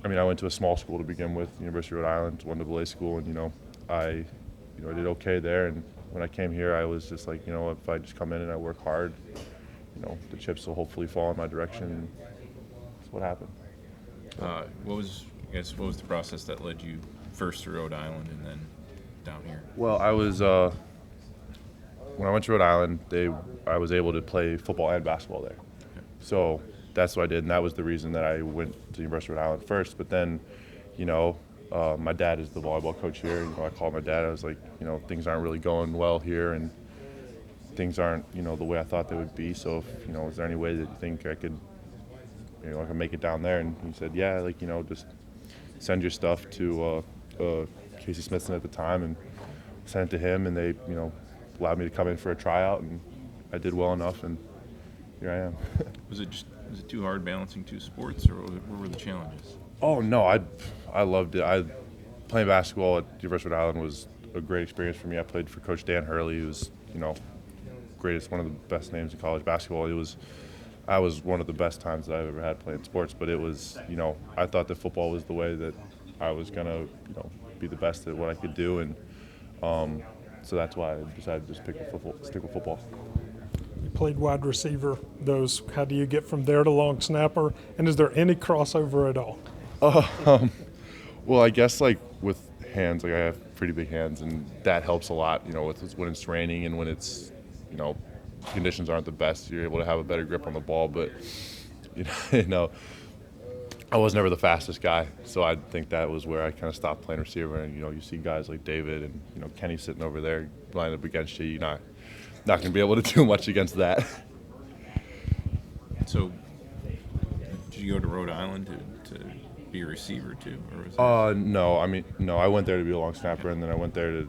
I mean, I went to a small school to begin with, University of Rhode Island, one AA school, and I did okay there. And when I came here, I was just like, if I just come in and I work hard, the chips will hopefully fall in my direction. And that's what happened. What was the process that led you first to Rhode Island and then down here? Well, I was when I went to Rhode Island, I was able to play football and basketball there. Okay. So that's what I did, and that was the reason that I went to the University of Rhode Island first. But then, my dad is the volleyball coach here. I called my dad. I was like, things aren't really going well here, and things aren't, the way I thought they would be. So, is there any way that you think I could, I can make it down there? And he said, yeah, just send your stuff to Casey Smithson at the time, and sent it to him, and they, allowed me to come in for a tryout, and I did well enough, and here I am. Was it too hard balancing two sports, or what were the challenges? Oh no, I loved it. Playing basketball at University of Rhode Island was a great experience for me. I played for Coach Dan Hurley, who's greatest, one of the best names in college basketball. I was one of the best times that I've ever had playing sports. But it was, I thought that football was the way that I was gonna, be the best at what I could do, and so that's why I decided to just stick with football. You played wide receiver. How do you get from there to long snapper? And is there any crossover at all? Well, I guess with hands, I have pretty big hands, and that helps a lot. When it's raining and when it's, conditions aren't the best, you're able to have a better grip on the ball. But I was never the fastest guy, so I think that was where I kind of stopped playing receiver. And you see guys like David and Kenny sitting over there lined up against you. You're not going to be able to do much against that. So, did you go to Rhode Island to be a receiver too, or was it? No. I went there to be a long snapper, and then I went there to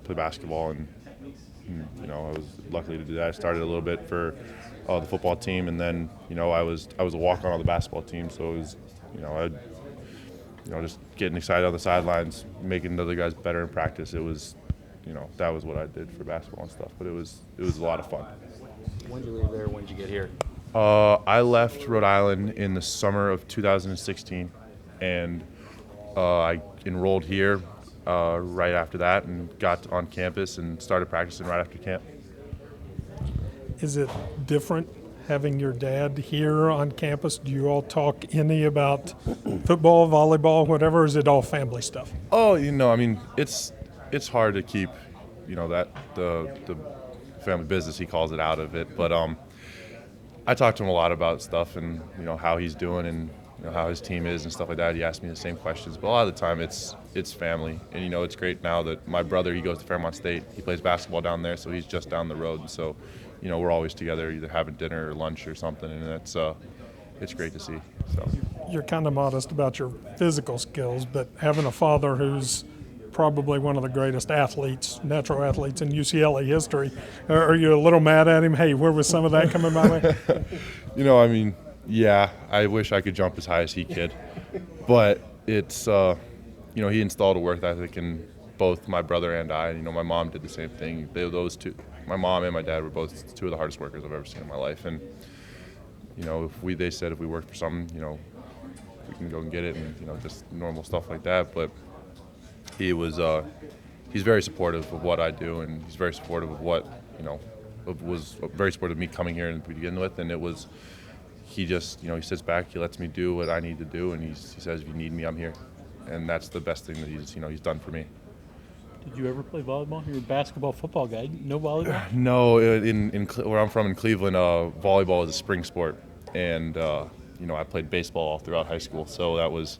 play basketball, and I was lucky to do that. I started a little bit for the football team, and then I was a walk-on on the basketball team, so it was just getting excited on the sidelines, making other guys better in practice. It was that was what I did for basketball and stuff, but it was a lot of fun. When did you leave there? When did you get here? I left Rhode Island in the summer of 2016, and I enrolled here right after that and got on campus and started practicing right after camp. Is it different having your dad here on campus? Do you all talk any about football, volleyball, whatever, or is it all family stuff? Oh, it's hard to keep, that the family business, he calls it, out of it. But I talk to him a lot about stuff and, how he's doing and, how his team is and stuff like that. He asks me the same questions. But a lot of the time it's family. And, it's great now that my brother, he goes to Fairmont State. He plays basketball down there, so he's just down the road. And so, we're always together, either having dinner or lunch or something. And it's great to see. So You're kind of modest about your physical skills, but having a father who's probably one of the greatest natural athletes in UCLA history, are you a little mad at him? Hey, where was some of that coming my way? Yeah, I wish I could jump as high as he could. But it's, he installed a work ethic in both my brother and I. My mom did the same thing. Those two, my mom and my dad, were both two of the hardest workers I've ever seen in my life. And, they said if we work for something, we can go and get it, and, just normal stuff like that. But he's very supportive of what I do, and he's very supportive of what, was very supportive of me coming here to begin with. And it was, he just, he sits back, he lets me do what I need to do, and he says, if you need me, I'm here. And that's the best thing that he's done for me. Did you ever play volleyball? You're a basketball, football guy. No volleyball? No, in where I'm from in Cleveland, volleyball is a spring sport, and I played baseball all throughout high school, so that was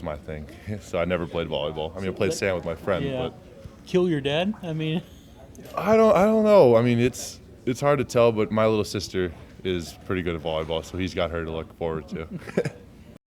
my thing. So I never played volleyball. I played sand with my friend, Yeah. but Kill your dad? I don't know. It's hard to tell, but my little sister is pretty good at volleyball, so he's got her to look forward to.